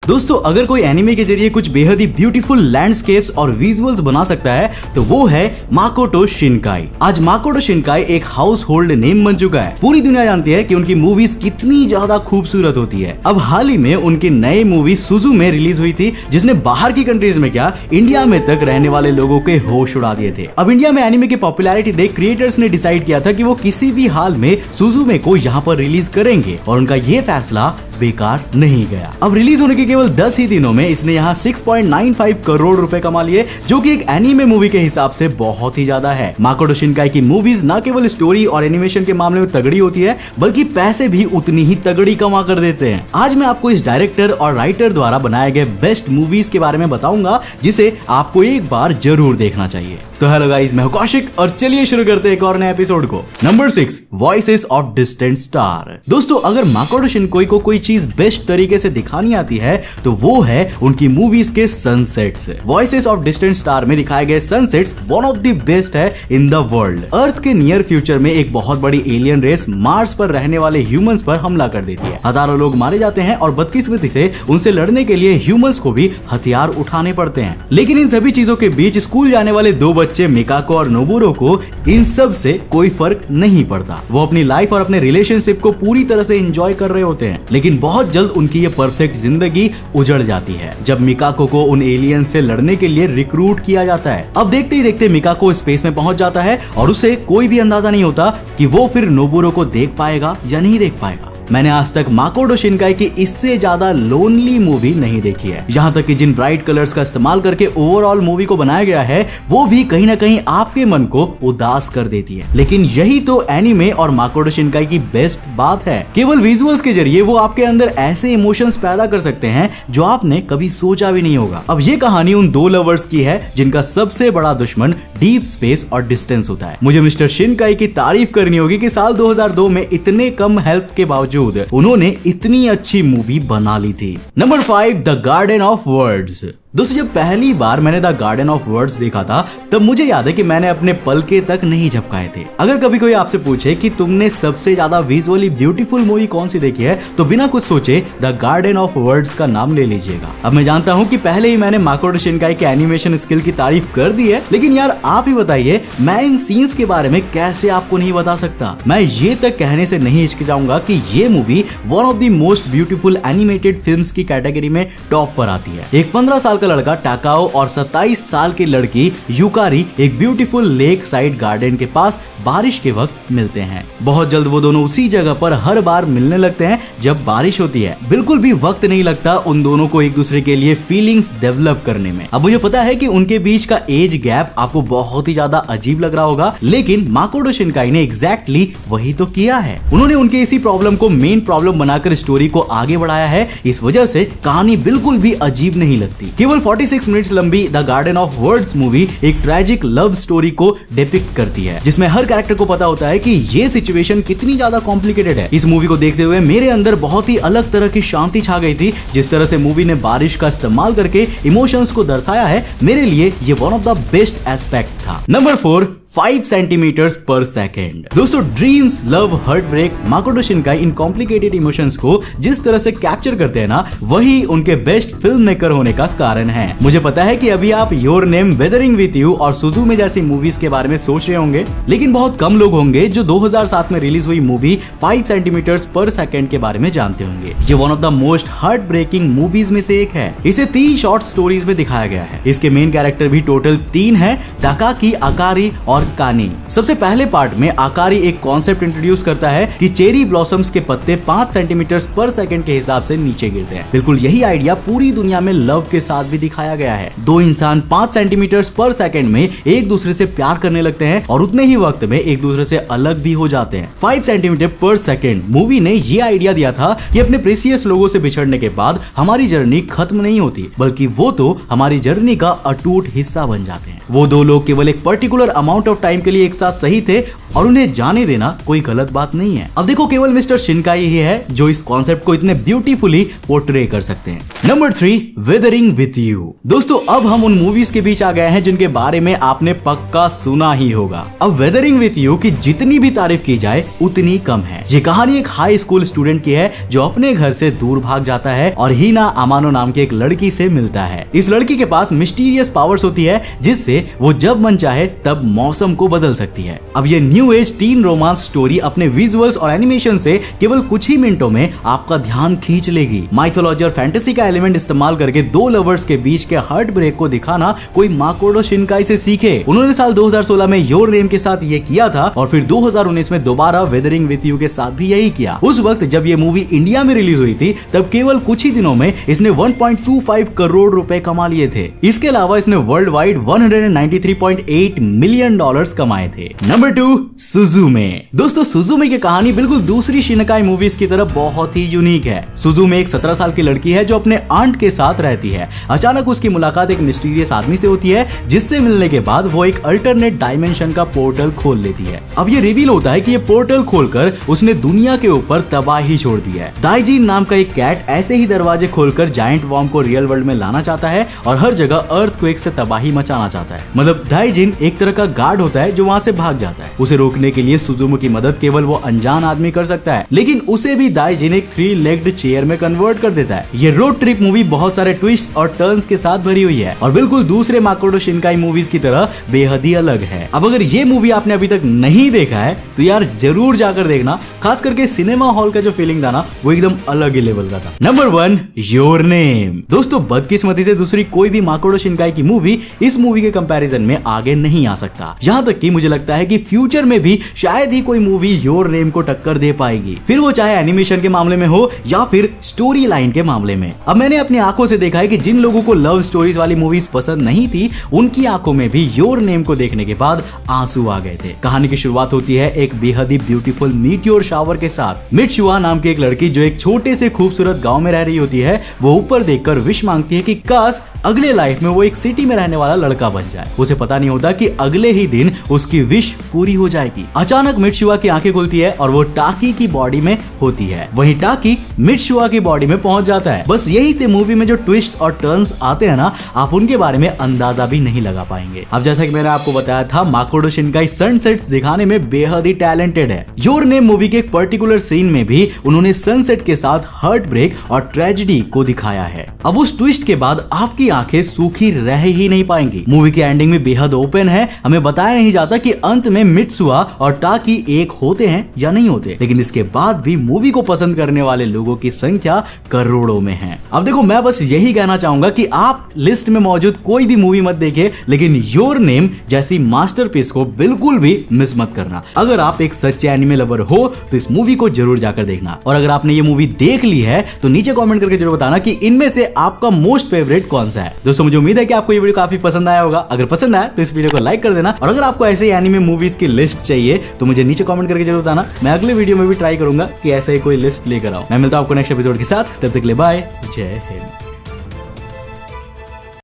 दोस्तों अगर कोई एनिमे के जरिए कुछ बेहद ही ब्यूटीफुल लैंडस्केप्स और विजुअल्स बना सकता है तो वो है माकोटो शिनकाई। आज माकोटो शिनकाई एक हाउस होल्ड नेम बन चुका है। पूरी दुनिया जानती है कि उनकी मूवीज कितनी ज्यादा खूबसूरत होती है। अब हाल ही में उनकी नई मूवी सुजुमे रिलीज हुई थी, जिसने बाहर की कंट्रीज में क्या इंडिया में तक रहने वाले लोगों के होश उड़ा दिए थे। अब इंडिया में एनिमे की पॉपुलैरिटी देख क्रिएटर्स ने डिसाइड किया था कि वो किसी भी हाल में सुजुमे को यहाँ पर रिलीज करेंगे और उनका ये फैसला बेकार नहीं गया। अब रिलीज होने के केवल 10 ही दिनों में इसने यहाँ 6.95 करोड़ रुपए कमा लिए, जो कि एक एनीमे मूवी के हिसाब से बहुत ही ज्यादा है। माकोटो शिनकाई की मूवीज न केवल स्टोरी और एनिमेशन के मामले में तगड़ी होती है, बल्कि पैसे भी उतनी ही तगड़ी कमा कर देते हैं। आज मैं आपको इस डायरेक्टर और राइटर द्वारा बनाए गए बेस्ट मूवीज के बारे में बताऊंगा, जिसे आपको एक बार जरूर देखना चाहिए। तो हेलो गाइस, मैं हूं कौशिक और चलिए शुरू करते हैं एक और नए एपिसोड को। Number 6, voices of distant star. दोस्तों अगर माकोटो शिनकाई को कोई चीज बेस्ट तरीके से दिखानी आती है तो वो है उनकी मूवीज के sunsets. Voices of distant star में दिखाए गए sunsets one of the best है इन द वर्ल्ड। अर्थ के नियर फ्यूचर में एक बहुत बड़ी एलियन रेस मार्स पर रहने वाले ह्यूमंस पर हमला कर देती है। हजारों लोग मारे जाते हैं और बदकिस्मती से उनसे लड़ने के लिए ह्यूमंस को भी हथियार उठाने पड़ते हैं। लेकिन इन सभी चीजों के बीच स्कूल जाने वाले दो बच्चे मिकाको और नोबुरो को इन सब से कोई फर्क नहीं पड़ता। वो अपनी लाइफ और अपने रिलेशनशिप को पूरी तरह से एंजॉय कर रहे होते हैं। लेकिन बहुत जल्द उनकी ये परफेक्ट जिंदगी उजड़ जाती है जब मिकाको को उन एलियन से लड़ने के लिए रिक्रूट किया जाता है। अब देखते ही देखते मिकाको स्पेस में पहुंच जाता है और उसे कोई भी अंदाजा नहीं होता कि वो फिर नोबुरो को देख पाएगा या नहीं देख पाएगा। मैंने आज तक माकोटो शिनकाई की इससे ज्यादा लोनली मूवी नहीं देखी है। यहाँ तक कि जिन ब्राइट कलर्स का इस्तेमाल करके ओवरऑल मूवी को बनाया गया है वो भी कहीं ना कहीं आपके मन को उदास कर देती है। लेकिन यही तो एनीमे और माकोटो शिनकाई की बेस्ट बात है। केवल विजुअल्स के जरिए वो आपके अंदर ऐसे इमोशंस पैदा कर सकते हैं जो आपने कभी सोचा भी नहीं होगा। अब ये कहानी उन दो लवर्स की है जिनका सबसे बड़ा दुश्मन डीप स्पेस और डिस्टेंस होता है। मुझे मिस्टर शिनकाई की तारीफ करनी होगी कि साल 2002 में इतने कम हेल्प के बावजूद उन्होंने इतनी अच्छी मूवी बना ली थी। Number 5, the garden of words. दोस्तों जब पहली बार मैंने द गार्डन ऑफ वर्ड्स देखा था तब मुझे याद है कि मैंने अपने पलके तक नहीं झपकाए थे। अगर कभी कोई आपसे पूछे कि तुमने सबसे ज्यादा विजुअली ब्यूटीफुल मूवी कौन सी देखी है तो बिना कुछ सोचे द गार्डन ऑफ वर्ड्स का नाम ले लीजिएगा। अब मैं जानता हूं कि पहले ही मैंने माकोटो शिनकाई के एनिमेशन स्किल की तारीफ कर दी है, लेकिन यार आप ही बताइए मैं इन सीन्स के बारे में कैसे आपको नहीं बता सकता। मैं ये तक कहने से नहीं हिचकिचाऊंगा कि ये movie one of the most beautiful animated films की कैटेगरी में टॉप पर आती है। एक 15 साल का लड़का टाकाओ और 27 साल की लड़की युकारी एक ब्यूटीफुल लेक साइड गार्डन के पास बारिश के वक्त मिलते हैं। बहुत जल्द वो दोनों उसी जगह पर हर बार मिलने लगते हैं जब बारिश होती है। बिल्कुल भी वक्त नहीं लगता उन दोनों को एक दूसरे के लिए फीलिंग्स डेवलप करने में। अब मुझे पता है कि उनके बीच का एज गैप आपको बहुत ही ज्यादा अजीब लग रहा होगा, लेकिन माकोटो शिनकाई ने एग्जैक्टली वही तो किया है। उन्होंने उनके इसी प्रॉब्लम को मेन प्रॉब्लम बनाकर स्टोरी को आगे बढ़ाया है। इस वजह से कहानी बिल्कुल भी अजीब नहीं लगती। केवल 46 मिनट्स लंबी the garden of words movie एक ट्रैजिक लव स्टोरी को डिपिक्ट करती है, जिसमें हर कैरेक्टर को पता होता है कि ये सिचुएशन कितनी ज्यादा कॉम्प्लिकेटेड है। इस मूवी को देखते हुए मेरे अंदर बहुत ही अलग तरह की शांति छा गई थी। जिस तरह से मूवी ने बारिश का इस्तेमाल करके इमोशंस को दर्शाया है, मेरे लिए ये one of the best aspect था। Number 4, 5 centimeters per second. दोस्तों dreams, love, heart break, Makoto Shinkai इन कॉम्प्लिकेटेड इमोशंस को जिस तरह से कैप्चर करते हैं ना, वही उनके बेस्ट फिल्म मेकर होने का कारण है। मुझे पता है कि अभी आप your name, weathering with you और सुजुमे जैसी मूवीज के बारे में सोच रहे होंगे, लेकिन बहुत कम लोग होंगे जो 2007 में रिलीज हुई मूवी 5 सेंटीमीटर्स पर सेकेंड के बारे में जानते होंगे। ये one of the most heartbreaking movies में से एक है। इसे 3 शॉर्ट स्टोरीज में दिखाया गया है। इसके मेन कैरेक्टर भी टोटल 3 है, ताकाकी, अकारी और कानी। सबसे पहले पार्ट में आकारी एक कॉन्सेप्ट इंट्रोड्यूस करता है कि चेरी ब्लॉसम्स के पत्ते 5 सेंटीमीटर पर सेकंड के हिसाब से नीचे गिरते हैं। बिल्कुल यही आइडिया पूरी दुनिया में लव के साथ भी दिखाया गया है। दो इंसान 5 सेंटीमीटर पर सेकंड में एक दूसरे से प्यार करने लगते हैं और उतने ही वक्त में एक दूसरे से अलग भी हो जाते हैं। 5 सेंटीमीटर पर सेकंड मूवी ने ये आइडिया दिया था कि अपने प्रेसियस लोगों से बिछड़ने के बाद हमारी जर्नी खत्म नहीं होती, बल्कि वो तो हमारी जर्नी का अटूट हिस्सा बन जाते हैं। वो दो लोग केवल एक particular amount of of time के लिए एक साथ सही थे और उन्हें जाने देना कोई गलत बात नहीं है। अब देखो केवल मिस्टर शिनकाई ही है जो इस कॉन्सेप्ट को इतने ब्यूटीफुली पोर्ट्रे कर सकते हैं। Number 3, weathering with you. दोस्तों अब हम उन मूवीज के बीच आ गए हैं जिनके बारे में आपने पक्का सुना ही होगा। अब वेदरिंग विथ यू की जितनी भी तारीफ की जाए उतनी कम है। ये कहानी एक हाई स्कूल स्टूडेंट की है जो अपने घर से दूर भाग जाता है और हीना अमानो नाम की एक लड़की से मिलता है। इस लड़की के पास मिस्टीरियस पावर्स होती है जिससे वो जब मन चाहे तब मौसम को बदल सकती है। अब ये new age tin romance story अपने विजुअल्स और एनिमेशन से केवल कुछ ही मिनटों में आपका ध्यान खींच लेगी। माइथोलॉजी और फैंटेसी का एलिमेंट इस्तेमाल करके दो लवर्स के बीच के हार्ट ब्रेक को दिखाना कोई माकोटो शिनकाई से सीखे। उन्होंने साल 2016 में योर नेम के साथ ये किया था और फिर 2019 में दोबारा वेदरिंग विथ यू के साथ भी यही किया। उस वक्त जब ये मूवी इंडिया में रिलीज हुई थी तब केवल कुछ ही दिनों में इसने 1.25 करोड़ रुपए कमा लिए थे। इसके अलावा इसने वर्ल्ड वाइड $193.8 मिलियन कमाए थे। नंबर 2, सुजुमे। दोस्तों सुजुमे की कहानी बिल्कुल दूसरी शिनकाई मूवीज की तरह बहुत ही यूनिक है। सुजुमे एक 17 साल की लड़की है जो अपने आंट के साथ रहती है। अचानक उसकी मुलाकात एक मिस्टीरियस आदमी से होती है जिससे मिलने के बाद वो एक अल्टरनेट डायमेंशन का पोर्टल खोल लेती है। अब ये रिवील होता है कि ये पोर्टल खोलकर उसने दुनिया के ऊपर तबाही छोड़ दी है। दाइजिन नाम का एक कैट ऐसे ही दरवाजे खोलकर जायंट वॉर्म को रियल वर्ल्ड में लाना चाहता है और हर जगह अर्थक्वेक से तबाही मचाना चाहता है। मतलब दाइजिन एक तरह का गार्ड होता है जो वहां से भाग जाता है। उसे रोकने के लिए सुजुमे की मदद केवल वो अनजान आदमी कर सकता है, लेकिन उसे भी दाइजिन एक 3 लेग्ड चेयर में कन्वर्ट कर देता है। ये रोड ट्रिप मूवी बहुत सारे ट्विस्ट्स और टर्न्स के साथ भरी हुई है और बिल्कुल दूसरे माकोटो शिनकाई मूवीज की तरह बेहद ही अलग है। अब अगर ये मूवी आपने अभी तक नहीं देखा है तो यार जरूर जाकर देखना। खास करके सिनेमा हॉल का जो फीलिंग था ना वो एकदम अलग ही लेवल का था। Number 1, your name. दोस्तों बदकिस्मती से दूसरी कोई भी माकोटो शिनकाई की मूवी इस मूवी के कंपैरिजन में आगे नहीं आ सकता। यहाँ तक कि मुझे लगता है कि फ्यूचर में भी शायद ही कोई मूवी योर नेम को टक्कर दे पाएगी, फिर वो चाहे एनिमेशन के मामले में हो या फिर स्टोरी लाइन के मामले में। अब मैंने अपनी आंखों से देखा है कि जिन लोगों को लव स्टोरीज वाली मूवीज पसंद नहीं थी उनकी आंखों में भी योर नेम को देखने के बाद आंसू आ गए थे। कहानी की शुरुआत होती है एक बेहद ही ब्यूटीफुल मीटियोर शावर के साथ। मित्सुआ नाम की एक लड़की जो एक छोटे से खूबसूरत गांव में रह रही होती है वो ऊपर देखकर विश मांगती है कि काश अगले लाइफ में वो एक सिटी में रहने वाला लड़का बन जाए। उसे पता नहीं होता कि अगले ही दिन उसकी विश पूरी हो जाएगी। अचानक मित्सुआ की आंखें खुलती है और वो टाकी की बॉडी में होती है। वहीं टाकी मित्सुआ की बॉडी में पहुंच जाता है। बस यही से मूवी में जो ट्विस्ट और टर्न्स आते हैं ना आप उनके बारे में अंदाजा भी नहीं लगा पाएंगे। अब जैसा कि मैंने आपको बताया था माकोटो शिनकाई सनसेट्स दिखाने में बेहद ही टैलेंटेड है। योर नेम मूवी के एक पर्टिकुलर सीन में भी उन्होंने सनसेट के साथ हार्ट ब्रेक और ट्रेजेडी को दिखाया है। अब उस ट्विस्ट के बाद आपकी आंखें सूखी रह ही नहीं पाएंगी। मूवी की एंडिंग में बेहद ओपन है। हमें बताया नहीं जाता कि अंत में मित्सुआ और टाकी एक होते हैं या नहीं होते, लेकिन इसके बाद भी मूवी को पसंद करने वाले लोगों की संख्या करोड़ों में है। अब देखो मैं बस यही कहना चाहूंगा कि आप लिस्ट में मौजूद कोई भी मूवी मत देखिए, लेकिन योर नेम जैसी मास्टरपीस को बिल्कुल भी मिस मत करना। अगर आप एक सच्चे एनिमे लवर हो तो इस मूवी को जरूर जाकर देखना। और अगर आपने ये मूवी देख ली है तो नीचे कमेंट करके जरूर बताना कि इनमें से आपका मोस्ट फेवरेट कौन सा है। दोस्तों मुझे उम्मीद है कि आपको ये वीडियो काफी पसंद आया होगा। अगर पसंद आया तो इस वीडियो को लाइक कर देना और अगर आपको ऐसे ही एनिमे मूवीज की लिस्ट चाहिए तो मुझे नीचे कमेंट करके जरूर बताना। मैं अगले वीडियो में भी ट्राई करूंगा कि ऐसा ही कोई लिस्ट लेकर आऊं। मैं मिलता हूं आपको नेक्स्ट एपिसोड के साथ, तब तक के लिए बाय, जय हिंद।